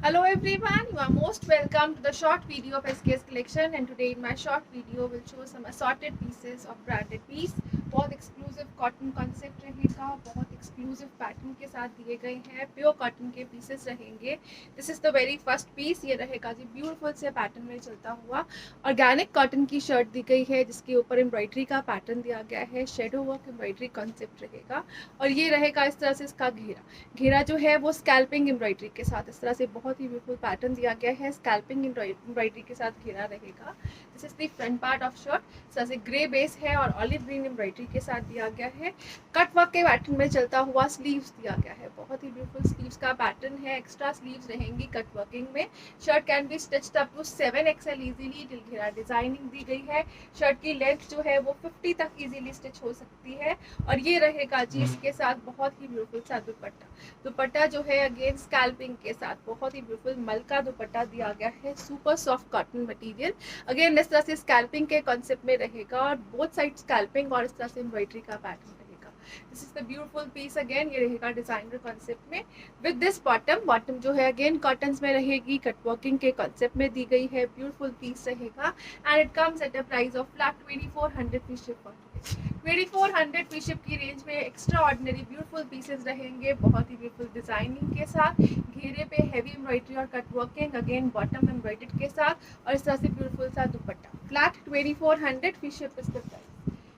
Hello everyone, you are most welcome to the short video of SKS collection, and today in my short video will show some assorted pieces of branded piece। बहुत exclusive cotton concept रहेगा, बहुत exclusive pattern के साथ दिए गए हैं, pure cotton के pieces रहेंगे। This is the very first piece, ये रहेगा जी ब्यूटीफुल से पैटर्न में चलता हुआ ऑर्गेनिक कॉटन की शर्ट दी गई है, जिसके ऊपर एम्ब्रॉयडरी का पैटर्न दिया गया है, शेडो वर्क एम्ब्रॉयडरी कॉन्सेप्ट रहेगा। और ये रहेगा इस तरह से इसका घेरा जो है वो स्कैल्पिंग एम्ब्रॉयडरी के साथ इस तरह से बहुत ही ब्यूटीफुल पैटर्न दिया गया है, स्कैल्पिंग एम्ब्रॉयडरी के साथ घेरा रहेगा। This is the front part of shirt, इस तरह से ग्रे बेस है और ऑलिव ग्रीन एम्ब्रॉयडरी के साथ दिया गया है। कट वर्क के पैटर्न में चलता हुआ स्लीव्स दिया गया है, बहुत ही ब्यूटीफुल स्लीव्स का पैटर्न है, एक्स्ट्रा स्लीव्स रहेंगी कट वर्किंग में। Shirt can be stitched up to 7XL easily, till घेरा डिजाइनिंग दी गई है। शर्ट की लेंथ जो है वो 50 तक इजीली स्टिच हो सकती है। और ये रहेगा जी इसके साथ बहुत ही ब्यूटीफुल सा दुपट्टा जो है अगेन स्कैल्पिंग के साथ बहुत ही ब्यूटीफुल मल का दुपट्टा दिया गया है, super soft cotton material. Again इस तरह से स्कैल्पिंग के कॉन्सेप्ट में रहेगा और बोथ साइड स्कैल्पिंग और इस तरह से एम्ब्रॉयडरी का पैटर्न रहेगा। This is the beautiful piece, again ये रहेगा डिजाइनर कॉन्सेप्ट में विद दिस बॉटम जो है अगेन कॉटन्स में रहेगी, कटवर्किंग के कॉन्सेप्ट में दी गई है, ब्यूटीफुल पीस रहेगा। And it comes at a price of flat 2400 free ship. 2400 free ship की रेंज में एक्स्ट्रा ऑर्डिनरी ब्यूटीफुल पीसेस रहेंगे, बहुत ही ब्यूटीफुल डिजाइनिंग के साथ, घेरे पे हैवी एम्ब्रॉयडरी और cut working, again bottom embroidered के साथ और इस तरह से ब्यूटीफुल सा दुपट्टा। Flat 2400 free ship is the price.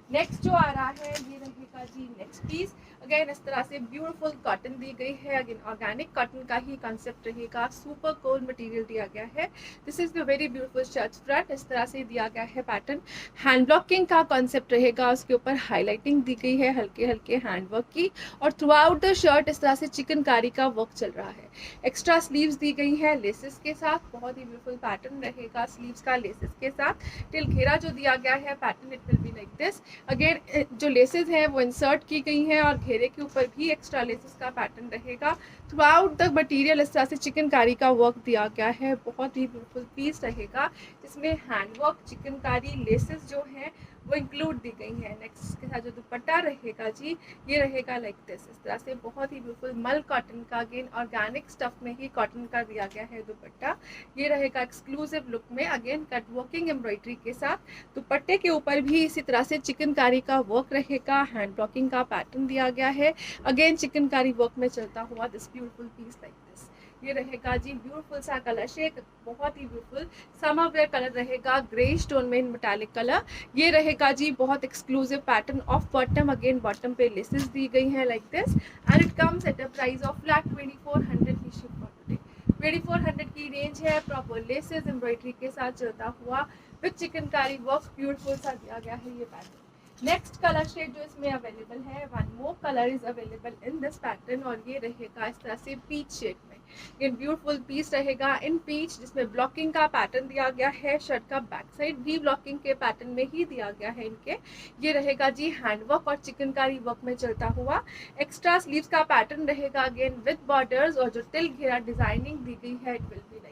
Next जो आ रहा है ये रहेगा जी नेक्स्ट पीस, अगेन इस तरह से ब्यूटीफुल कॉटन दी गई है, अगेन ऑर्गेनिक कॉटन का ही कॉन्सेप्ट रहेगा, सुपर कोल मटेरियल दिया गया है। This is the very beautiful shirt front, इस तरह से दिया गया है पैटर्न, हैंड ब्लॉकिंग का कॉन्सेप्ट रहेगा, उसके ऊपर हाईलाइटिंग दी गई है हल्के हल्के हैंड वर्क की, और थ्रू आउट द शर्ट इस तरह से चिकनकारी का वर्क चल रहा है। एक्स्ट्रा स्लीव्स दी गई है लेसेस के साथ, बहुत ही ब्यूटीफुल पैटर्न रहेगा स्लीव्स का लेसेस के साथ। टिल घेरा जो दिया गया है pattern it will be like this. Again जो लेसेस हैं वो इंसर्ट की गई हैं और घेरे के ऊपर भी एक्स्ट्रा लेसेस का पैटर्न रहेगा। थ्रू आउट द मटीरियल इस तरह से चिकनकारी का वर्क दिया गया है, बहुत ही ब्यूटीफुल पीस रहेगा, जिसमें हैंडवर्क चिकनकारी लेसेस जो हैं वो इंक्लूड दी गई है। नेक्स्ट इसके साथ जो दुपट्टा रहेगा जी ये रहेगा लाइक दिस, इस तरह से बहुत ही ब्यूटीफुल मल कॉटन का, अगेन ऑर्गेनिक स्टफ में ही कॉटन का दिया गया है दुपट्टा। ये रहेगा एक्सक्लूसिव लुक में, अगेन कट वर्किंग एम्ब्रॉयडरी के साथ, दुपट्टे के ऊपर भी इसी तरह से चिकनकारी का वर्क रहेगा, हैंड ब्लॉकिंग का पैटर्न दिया गया है, अगेन चिकनकारी वर्क में चलता हुआ this beautiful piece like this. ये रहेगा जी ब्यूटीफुल सा कलर शेड, बहुत ही ब्यूटीफुल समर वेयर कलर रहेगा, ग्रे स्टोन में मेटालिक कलर। ये रहेगा जी बहुत exclusive pattern of bottom, again bottom पे लेसेस दी गई है like this, and it comes at a price of flat 2400 free ship for today. 2400 की रेंज है, प्रॉपर लेसेस एम्ब्रॉयडरी के साथ चलता हुआ विद चिकनकारी वर्क, ब्यूटीफुल सा दिया गया है ये पैटर्न। नेक्स्ट कलर शेड जो इसमें अवेलेबल है, one more colour is available in this pattern, और ये रहेगा इस तरह से पीच शेड में। ये ब्यूटीफुल पीस रहेगा इन पीच, जिसमें ब्लॉकिंग का पैटर्न दिया गया है, शर्ट का बैक साइड भी ब्लॉकिंग के पैटर्न में ही दिया गया है इनके। ये रहेगा जी हैंडवर्क और चिकनकारी वर्क में चलता हुआ, एक्स्ट्रा स्लीव्स का पैटर्न रहेगा अगेन विद बॉर्डर्स, और जो टिल घेरा डिजाइनिंग दी गई है it will be like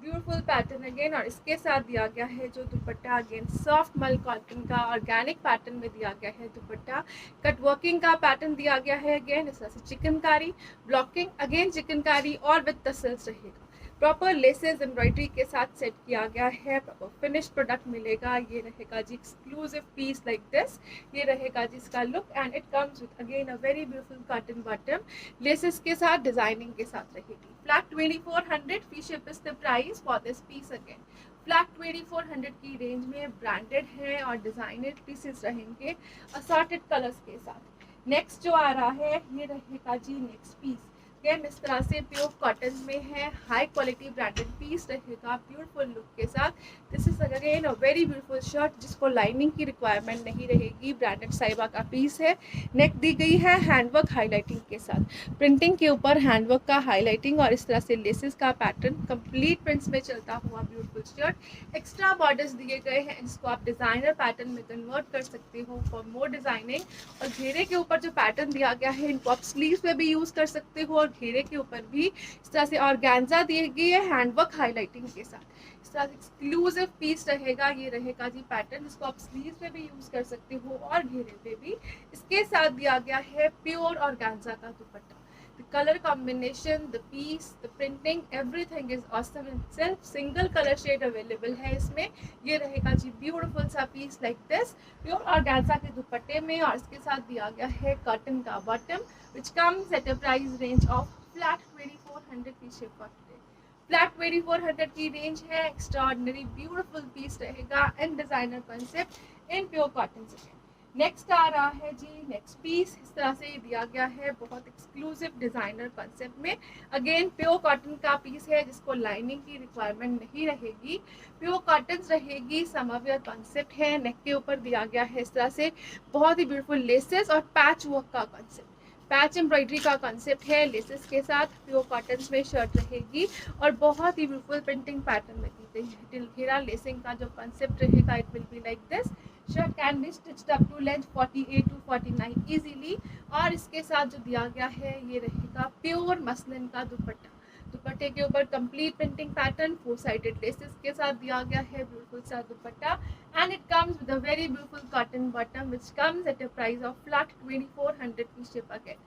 beautiful pattern again. और इसके साथ दिया गया है जो दुपट्टा, अगेन सॉफ्ट मल कॉटन का ऑर्गेनिक पैटर्न में दिया गया है दुपट्टा, कट वर्किंग का पैटर्न दिया गया है, अगेन इस तरह से चिकनकारी ब्लॉकिंग, अगेन चिकनकारी और विद टसल्स रहेगा, प्रॉपर लेसेस एम्ब्रॉयडरी के साथ सेट किया गया है, प्रॉपर फिनिश प्रोडक्ट मिलेगा। ये रहेगा जी एक्सक्लूसिव पीस लाइक दिस, ये रहेगा जी इसका look, and it comes with again a very beautiful cotton bottom, laces के साथ डिजाइनिंग के साथ रहेगी। Flat 2400 free ship is the price for this piece. Again flat 2400 की रेंज में ब्रांडेड है और डिजाइनर पीसेस रहेंगे असॉर्टेड कलर्स के साथ। नेक्स्ट जो आ रहा है ये रहेगा जी नेक्स्ट पीस, अगेन इस तरह से प्योर कॉटन में है, हाई क्वालिटी ब्रांडेड पीस रहेगा ब्यूटीफुल लुक के साथ। This is again a very beautiful shirt, जिसको लाइनिंग की रिक्वायरमेंट नहीं रहेगी, ब्रांडेड साइबा का पीस है। नेक दी गई है हैंडवर्क हाईलाइटिंग के साथ, प्रिंटिंग के ऊपर हैंडवर्क का हाईलाइटिंग और इस तरह से लेसेस का पैटर्न, कंप्लीट प्रिंट्स में चलता हुआ ब्यूटीफुल शर्ट। एक्स्ट्रा बॉर्डर्स दिए गए हैं, जिसको आप डिजाइनर पैटर्न में कन्वर्ट कर सकते हो फॉर मोर डिजाइनिंग। और घेरे के ऊपर जो पैटर्न दिया गया है इनको आप स्लीव्स पे भी यूज कर सकते हो, और घेरे के ऊपर भी इस तरह से ऑर्गेन्जा दी गई है हैंडवर्क हाईलाइटिंग के साथ। इस तरह एक्सक्लूसिव पीस रहेगा, ये रहेगा जी पैटर्न, जिसको आप स्लीव्स पे भी यूज कर सकते हो और घेरे पे भी। इसके साथ दिया गया है प्योर ऑर्गेन्जा का दुपट्टा। The color combination, the piece, the printing, everything is awesome in itself. Single color shade available है इसमें. ये रहेगा जी beautiful सा piece like this, pure organza के दुपट्टे में, और इसके साथ दिया गया है cotton का bottom, which comes at a price range of flat 2400 की ship for today. फ्लैट 2400 की रेंज है. एक्स्ट्राऑर्डिनरी ब्यूटीफुल पीस रहेगा and designer concept in pure cotton से. नेक्स्ट आ रहा है जी नेक्स्ट पीस. इस तरह से दिया गया है बहुत एक्सक्लूसिव डिजाइनर कॉन्सेप्ट में. अगेन प्योर कॉटन का पीस है जिसको लाइनिंग की रिक्वायरमेंट नहीं रहेगी. प्योर कॉटन रहेगी. समरवेयर कॉन्सेप्ट है. नेक के ऊपर दिया गया है इस तरह से बहुत ही ब्यूटीफुल लेसेस और पैच वर्क का कॉन्सेप्ट. पैच एम्ब्रॉयडरी का कॉन्सेप्ट है लेसेस के साथ. प्योर कॉटन में शर्ट रहेगी और बहुत ही ब्यूटीफुल प्रिंटिंग पैटर्न में दी गई है. टिल घेरा लेसिंग का जो कॉन्सेप्ट रहेगा it will be like this. Shirt can be stitched up to length 48 to 49 easily. और इसके साथ जो दिया गया है ये रहेगा प्योर मसलिन का दुपट्टा. दुपट्टे के ऊपर complete printing pattern 4 sided laces के साथ दिया गया है ब्यूटीफुल सा dupatta. And it comes with a very beautiful cotton bottom which comes at a price of flat 2400 की शिप. अगेन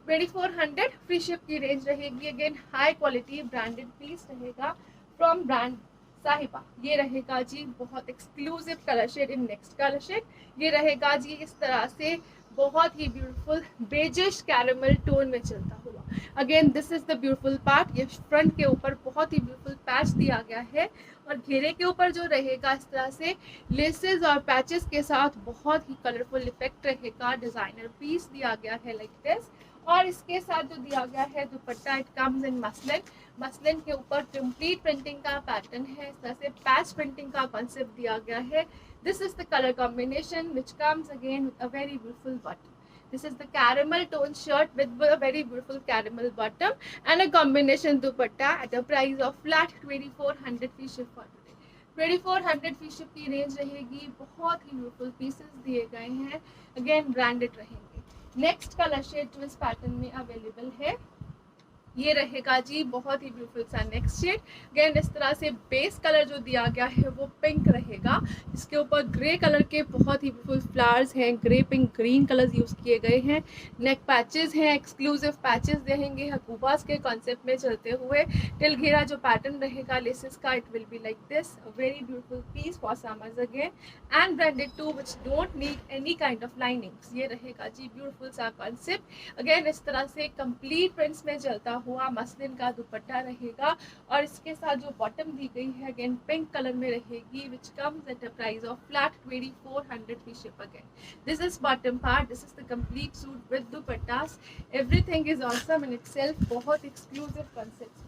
2400 फ्री शिप की रेंज रहेगी. Again high quality branded piece रहेगा फ्रॉम ब्रांड साहिबा. ये रहेगा जी बहुत exclusive colour shade in next colour shade. ये रहेगा जी इस तरह से बहुत ही ब्यूटीफुल बेजिश कैरेमल टोन में चलता हुआ. Again this is the beautiful part. ये फ्रंट के ऊपर बहुत ही ब्यूटीफुल पैच दिया गया है और घेरे के ऊपर जो रहेगा इस तरह से लेसेस और पैचेस के साथ बहुत ही कलरफुल इफेक्ट रहेगा. डिजाइनर पीस दिया गया है लाइक दिस. और इसके साथ जो दिया गया है dupatta it comes in muslin. Muslin के ऊपर कंप्लीट प्रिंटिंग का पैटर्न है. इस तरह से पैच प्रिंटिंग का कॉन्सेप्ट दिया गया है. This is the color combination which comes again with a very beautiful bottom. This is the caramel tone shirt with a very beautiful caramel bottom and a combination dupatta at a price of flat 2400 free ship for today. 2400 free ship की range रहेगी. बहुत ही beautiful pieces दिए गए हैं. Again branded रहेंगे. Next colour shade जो इस पैटर्न में अवेलेबल है ये रहेगा जी बहुत ही ब्यूटीफुल सा नेक्स्ट शेड. अगेन इस तरह से बेस कलर जो दिया गया है वो पिंक रहेगा. इसके ऊपर ग्रे कलर के बहुत ही ब्यूटीफुल फ्लावर्स हैं. Grey pink green colours use किए गए हैं. नेक पैचेस हैं. एक्सक्लूसिव पैचेस रहेंगे हकूबास के कॉन्सेप्ट में चलते हुए. टिल घेरा जो पैटर्न रहेगा लेसेस का it will be like this. A very beautiful piece for summers again and branded too which don't need any kind of linings. ये रहेगा जी ब्यूटीफुल सा कॉन्सेप्ट. अगेन इस तरह से कंप्लीट प्रिंट्स में चलता हुआ मसलिन का दुपट्टा रहेगा और इसके साथ जो बॉटम दी गई है अगेन पिंक कलर में रहेगी विच comes at a price of flat 2400 free ship. Again this is bottom part. This is the complete suit with dupattas. Everything is awesome in itself. बहुत exclusive concept.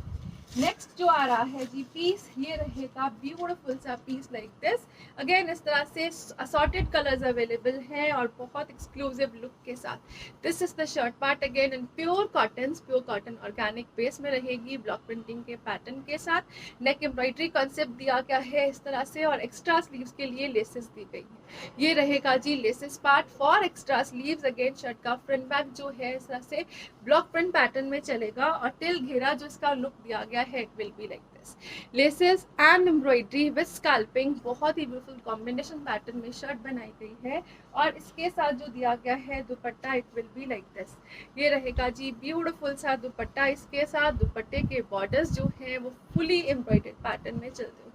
नेक्स्ट जो आ रहा है जी piece ये रहेगा beautiful सा पीस लाइक दिस. अगेन इस तरह से असॉर्टेड कलर्स अवेलेबल हैं और बहुत एक्सक्लूसिव लुक के साथ. This is the shirt part again in pure cotton organic base में रहेगी. ब्लॉक प्रिंटिंग के पैटर्न के साथ. नेक एम्ब्रॉयडरी कॉन्सेप्ट दिया गया है इस तरह से और एक्स्ट्रा स्लीव्स के लिए लेसेस दी गई है. ये रहेगा जी laces part for extra sleeves. Again shirt का फ्रंट बैक जो है इस तरह से ब्लॉक प्रिंट पैटर्न में चलेगा और टिल घेरा जो इसका लुक दिया गया है it will be like this. Laces and embroidery with scalping. बहुत ही ब्यूटीफुल कॉम्बिनेशन पैटर्न में शर्ट बनाई गई है और इसके साथ जो दिया गया है dupatta it will be like this. ये रहेगा जी ब्यूटीफुल सा दुपट्टा. इसके साथ दुपट्टे के बॉर्डर्स जो हैं वो फुली एम्ब्रॉयडर्ड पैटर्न में चलते हुए.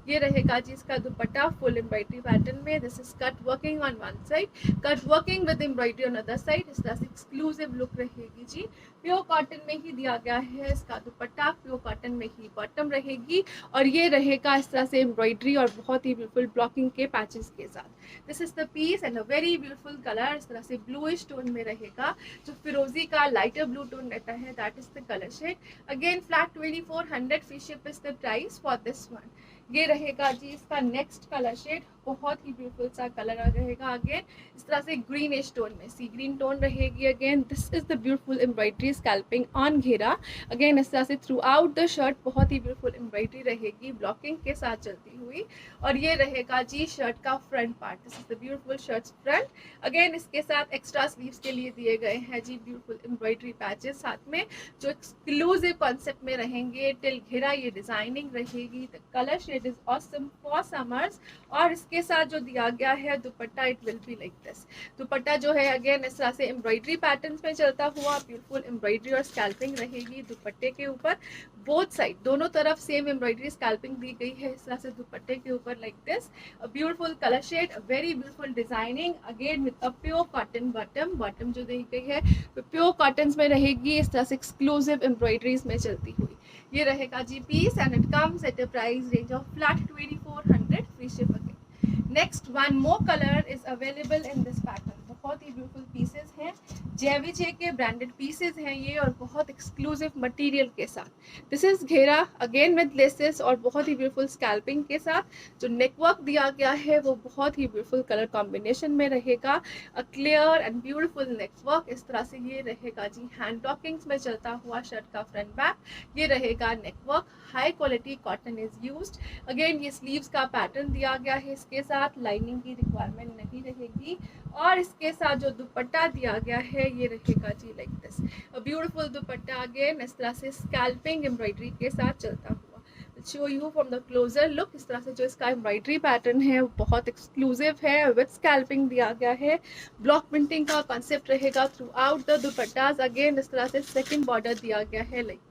ये रहेगा जी इसका दुपट्टा फुल एम्ब्रॉयडरी पैटर्न में. This is cut working on one side, cut working with embroidery on other side. इस तरह से एक्सक्लूसिव लुक रहेगी जी. प्योर कॉटन में ही दिया गया है इसका दुपट्टा. प्योर कॉटन में ही बॉटम रहेगी और ये रहेगा इस तरह से एम्ब्रॉयडरी और बहुत ही ब्यूटीफुल ब्लॉकिंग के पैचेस के साथ. This is the piece and a very beautiful colour. इस तरह से ब्लूइश टोन में रहेगा. जो फिरोजी का लाइटर ब्लू टोन रहता है that is the colour shade. Again flat 2400 free ship is the price for this one. ये रहेगा जी इसका नेक्स्ट कलर शेड. बहुत ही ब्यूटीफुल सा कलर रहेगा. अगेन इस तरह से ग्रीनिश टोन में सी ग्रीन टोन रहेगी. Again this is the beautiful embroidery scalloping on घेरा. अगेन इस तरह से थ्रू आउट द शर्ट बहुत ही ब्यूटीफुल एम्ब्रॉयडरी रहेगी ब्लॉकिंग के साथ चलती हुई. और ये रहेगा जी शर्ट का front part. This is the beautiful shirt front. Again इसके साथ एक्स्ट्रा स्लीव्स के लिए दिए गए हैं जी ब्यूटीफुल एम्ब्रॉयडरी पैचेस साथ में जो एक्सक्लूसिव कॉन्सेप्ट में रहेंगे. टिल घेरा ये डिजाइनिंग रहेगी. The colour shade is awesome for summers. और इसके साथ जो दिया गया है dupatta, it will be like this. Dupatta जो है अगेन इस तरह से एम्ब्रॉयडरी पैटर्न्स में चलता हुआ ब्यूटीफुल एम्ब्रॉयडरी और स्कैल्पिंग रहेगी दुपट्टे के ऊपर। बोथ साइड दोनों तरफ सेम एम्ब्रॉयडरी स्कैल्पिंग दी गई है इस तरह से दुपट्टे के ऊपर like this. A beautiful colour shade, a very beautiful designing, again with a pure cotton bottom. Bottom जो दी गई है प्योर कॉटन में रहेगी इस तरह से एक्सक्लूसिव एम्ब्रॉयडरीज में चलती हुई। ये रहेगा जी piece and it comes at a price range of flat 2400 free ship again. Next one more colour is available in this pattern. बहुत ही ब्यूटीफुल पीसेस हैं, जेविजे के ब्रांडेड पीसेस हैं ये, और बहुत एक्सक्लूसिव मटेरियल के साथ। दिस इज घेरा अगेन विद लेसेस और बहुत ही ब्यूटीफुल स्कैल्पिंग के साथ। जो नेकवर्क दिया गया है वो बहुत ही ब्यूटीफुल कलर कॉम्बिनेशन में रहेगा। A clear and beautiful neckwork इस तरह से ये रहेगा जी। हैंड टॉकिंग्स में चलता हुआ शर्ट का फ्रंट बैक ये रहेगा neckwork. High quality cotton is used. Again ये स्लीव्स का पैटर्न दिया गया है, इसके साथ लाइनिंग की रिक्वायरमेंट नहीं रहेगी। और इसके साथ जो दुपट्टा दिया गया है ये रहेगा जी like this. Beautiful dupatta again इस तरह से स्कैल्पिंग एम्ब्रॉयडरी के साथ चलता हुआ। Show you from the closer look. इस तरह से जो इसका एम्ब्रॉयडरी पैटर्न है वो बहुत एक्सक्लूसिव है, विद स्कैल्पिंग दिया गया है। ब्लॉक प्रिंटिंग का कॉन्सेप्ट रहेगा throughout the dupattas. Again इस तरह से सेकेंड बॉर्डर दिया गया है like this.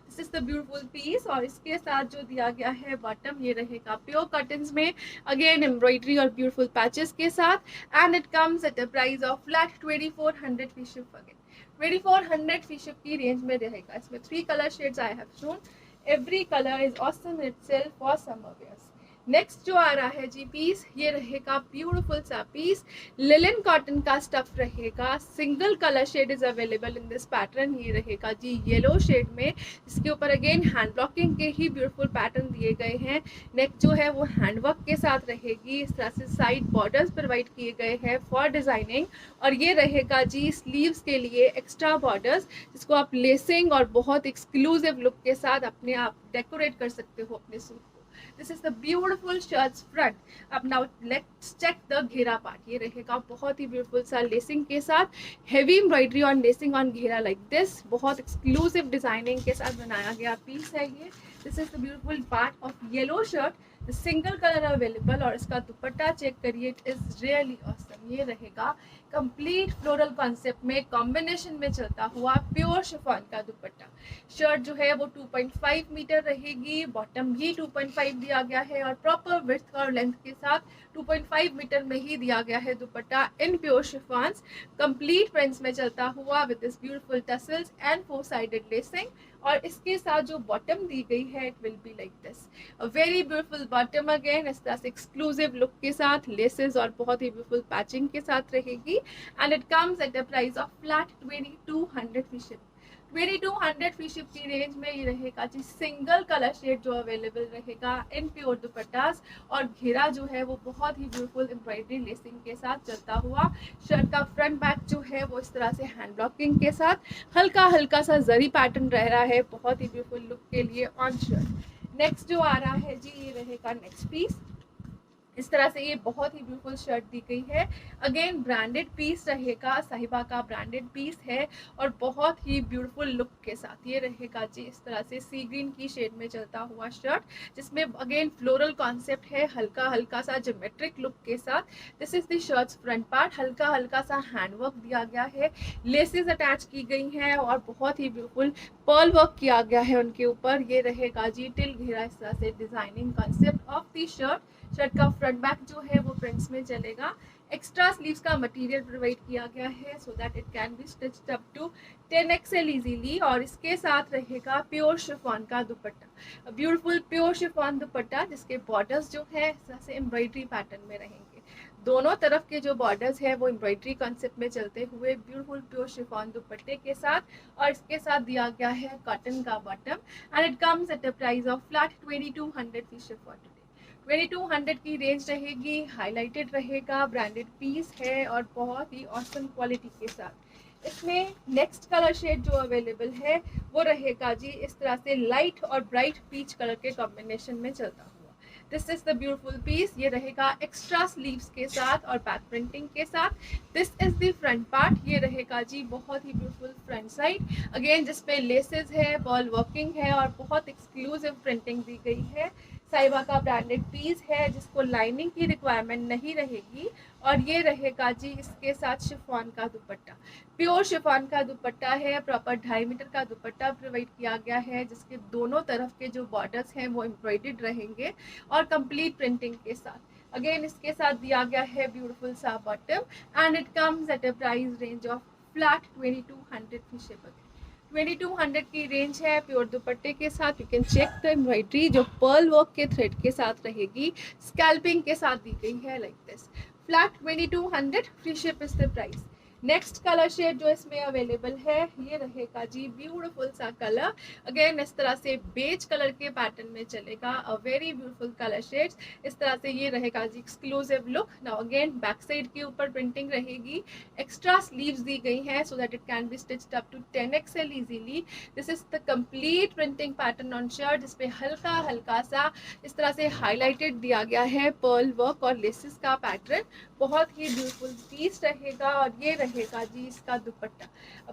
This is the beautiful piece. और इसके साथ जो दिया गया है बॉटम ये रहेगा प्योर कॉटन्स में, अगेन एम्ब्रॉयडरी और ब्यूटीफुल पैचेस के साथ। And it comes at a price of flat 2400 free ship again. 2400 free ship की रेंज में रहेगा। इसमें 3 colour shades I have shown. Every colour is awesome itself for summer wears. Next जो आ रहा है जी पीस, ये रहेगा ब्यूटीफुल सा पीस। लिलन कॉटन का स्टफ रहेगा। Single colour shade is available in this pattern. ये रहेगा जी येलो शेड में, इसके ऊपर अगेन हैंड ब्लॉकिंग के ही ब्यूटीफुल पैटर्न दिए गए हैं। नेक जो है वो हैंडवर्क के साथ रहेगी। इस तरह से साइड बॉर्डर्स प्रोवाइड किए गए हैं फॉर डिजाइनिंग। और ये रहेगा जी स्लीव्स के लिए एक्स्ट्रा बॉर्डर्स, जिसको आप लेसिंग और बहुत एक्सक्लूसिव लुक के साथ अपने आप डेकोरेट कर सकते हो अपने सूट को। This is the beautiful shirt's front. अब now let's check the घेरा part. ये रहेगा बहुत ही beautiful सा लेसिंग के साथ, heavy embroidery on lacing on घेरा like this. बहुत exclusive डिजाइनिंग के साथ बनाया गया पीस है ये। This is the beautiful part of yellow shirt. The single color available और इसका दुपट्टा चेक करिए, it is really awesome. ये रहेगा कंप्लीट फ्लोरल कॉन्सेप्ट में कॉम्बिनेशन में चलता हुआ प्योर शिफॉन का दुपट्टा। शर्ट जो है वो 2.5 मीटर रहेगी, बॉटम भी 2.5 दिया गया है और प्रॉपर विड्थ और लेंथ के साथ 2.5 मीटर में ही दिया गया है dupatta in pure chiffons. Complete prints में चलता हुआ with this beautiful tassels and 4 sided lacing. और इसके साथ जो बॉटम दी गई है it will be like this, a very beautiful bottom again इस तरह से एक्सक्लूसिव लुक के साथ, लेसेस और बहुत ही ब्यूटीफुल पैचिंग के साथ रहेगी। And it comes at a price of flat 2200 free ship. 2200 free ship की रेंज में ये रहेगा जी। सिंगल कलर शेड जो अवेलेबल रहेगा इन प्योर दुपट्टास। और घेरा जो है वो बहुत ही ब्यूटीफुल एम्ब्रॉयडरी लेसिंग के साथ चलता हुआ। शर्ट का फ्रंट बैक जो है वो इस तरह से हैंड ब्लॉकिंग के साथ हल्का हल्का सा जरी पैटर्न रह रहा है, बहुत ही ब्यूटीफुल लुक के लिए ऑन शर्ट। नेक्स्ट जो आ रहा है जी ये रहेगा नेक्स्ट पीस। इस तरह से ये बहुत ही ब्यूटीफुल शर्ट दी गई है। अगेन ब्रांडेड पीस रहेगा, साहिबा का ब्रांडेड पीस है और बहुत ही ब्यूटीफुल लुक के साथ ये रहेगा जी। इस तरह से सी ग्रीन की शेड में चलता हुआ शर्ट, जिसमें अगेन फ्लोरल कॉन्सेप्ट है, हल्का हल्का सा ज्योमेट्रिक लुक के साथ। This is the shirts front part. हल्का हल्का सा हैंडवर्क दिया गया है, लेसेस अटैच की गई हैं और बहुत ही ब्यूटीफुल पर्ल वर्क किया गया है उनके ऊपर। ये रहेगा जी टिल घेरा इस तरह से designing concept of the shirt. Shirt का फ्रंट बैक जो है वो प्रिंट्स में चलेगा। एक्स्ट्रा स्लीव्स का मटेरियल प्रोवाइड किया गया है so that it can be stitched up to 10XL easily. और इसके साथ रहेगा प्योर शिफॉन का dupatta, beautiful pure chiffon dupatta, जिसके बॉर्डर्स जो है इस तरह से एम्ब्रॉयडरी पैटर्न में रहेंगे। दोनों तरफ के जो बॉर्डर्स है वो एम्ब्रॉयडरी कॉन्सेप्ट में चलते हुए ब्यूटीफुल प्योर शिफॉन दुपट्टे के साथ। और इसके साथ दिया गया है कॉटन का bottom and it comes at a price of flat 2200 fee chiffon. 2200 की रेंज रहेगी, हाईलाइटेड रहेगा, ब्रांडेड पीस है और बहुत ही ऑसम क्वालिटी के साथ। इसमें नेक्स्ट कलर शेड जो अवेलेबल है वो रहेगा जी इस तरह से लाइट और ब्राइट पीच कलर के कॉम्बिनेशन में चलता हुआ। This is the beautiful piece. ये रहेगा एक्स्ट्रा स्लीव्स के साथ और बैक प्रिंटिंग के साथ। This is the front part. ये रहेगा जी बहुत ही ब्यूटीफुल फ्रंट साइड, अगेन जिसपे लेसेस है, बॉल वर्किंग है और बहुत एक्सक्लूसिव प्रिंटिंग दी गई है। साहिबा का ब्रांडेड पीस है जिसको लाइनिंग की रिक्वायरमेंट नहीं रहेगी। और ये रहेगा जी इसके साथ शिफॉन का दुपट्टा, प्योर शिफॉन का दुपट्टा है, प्रॉपर 2.5 मीटर का दुपट्टा प्रोवाइड किया गया है जिसके दोनों तरफ के जो बॉर्डर्स हैं वो एम्ब्रॉयडर्ड रहेंगे और कंप्लीट प्रिंटिंग के साथ। अगेन इसके साथ दिया गया है ब्यूटीफुल सा bottom and it comes at a price range of flat 2200 free shipping. 2200 की रेंज है प्योर दुपट्टे के साथ। You can check the embroidery जो पर्ल वर्क के थ्रेड के साथ रहेगी, स्कैल्पिंग के साथ दी गई है like this. Flat 2200 free ship is the price. Next colour shade जो इसमें अवेलेबल है ये रहेगा जी ब्यूटीफुल सा कलर। अगेन इस तरह से बेज कलर के पैटर्न में चलेगा, a very beautiful colour shades. इस तरह से ये रहेगा जी exclusive look. Now again back side के ऊपर प्रिंटिंग रहेगी, एक्स्ट्रा स्लीव्स दी गई हैं so that it can be stitched up to 10XL easily. This is the complete printing pattern on shirt जिसपे हल्का हल्का सा इस तरह से हाईलाइटेड दिया गया है पर्ल वर्क और लेसेस का पैटर्न। बहुत ही ब्यूटीफुल पीस रहेगा। और ये रहेगा जी इसका दुपट्टा,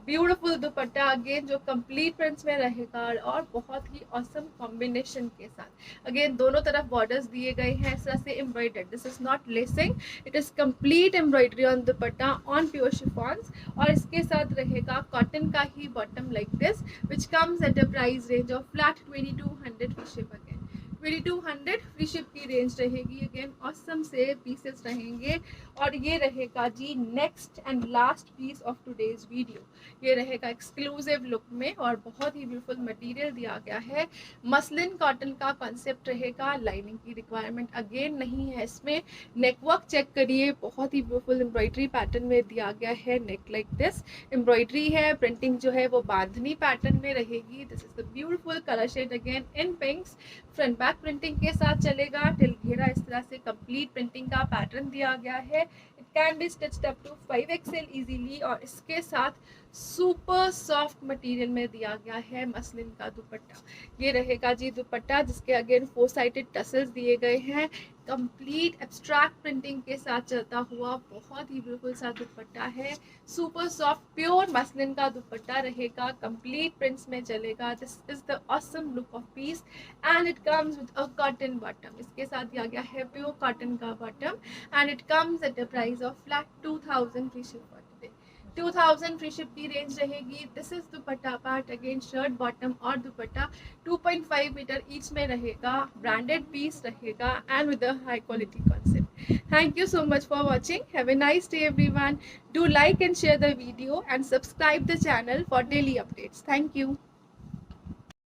ब्यूटीफुल दुपट्टा अगेन जो कंप्लीट प्रिंट्स में रहेगा और बहुत ही ऑसम कॉम्बिनेशन के साथ। अगेन दोनों तरफ बॉर्डर्स दिए गए हैं इस तरह से embroidered. This is not lacing, it is complete embroidery on dupatta on pure chiffons. और इसके साथ रहेगा कॉटन का ही bottom like this which comes at a price range of flat 2200 free ship. Again 2200 free ship की रेंज रहेगी। Again awesome से pieces रहेंगे। और ये रहेगा जी next and last piece of today's video. ये रहेगा एक्सक्लूसिव लुक में और बहुत ही ब्यूटीफुल मटेरियल दिया गया है। मसलिन कॉटन का कॉन्सेप्ट रहेगा, लाइनिंग की रिक्वायरमेंट अगेन नहीं है इसमें। नेकवर्क चेक करिए, बहुत ही ब्यूटीफुल एम्ब्रॉयडरी पैटर्न में दिया गया है। नेक लाइक दिस एम्ब्रॉयडरी है, प्रिंटिंग जो है वो बांधनी पैटर्न में रहेगी। This is the beautiful colour shade again in pinks. Front back printing के साथ चलेगा, टिल घेरा इस तरह से कंप्लीट प्रिंटिंग का पैटर्न दिया गया है। It can be stitched up to 5XL easily. और इसके साथ सुपर सॉफ्ट मटेरियल में दिया गया है मसलिन का दुपट्टा। ये रहेगा जी दुपट्टा जिसके अगेन 4 साइडेड टसल्स दिए गए हैं, कंप्लीट एब्स्ट्रैक्ट प्रिंटिंग के साथ चलता हुआ बहुत ही ब्यूटीफुल सा दुपट्टा है। सुपर सॉफ्ट प्योर मसलिन का दुपट्टा रहेगा, कंप्लीट प्रिंट्स में चलेगा। This is the awesome look of peace and it comes with a cotton bottom. इसके साथ दिया गया है प्योर कॉटन का bottom and it comes at the price of flat 2000 free ship for today. 2000 free ship की range रहेगी। This is dupatta part, again shirt bottom और दुपट्टा 2.5 metre each में रहेगा, ब्रांडेड पीस रहेगा and with a high quality concept. Thank you so much for watching. Have a nice day everyone. Do like and share the video and subscribe the channel for daily updates. Thank you.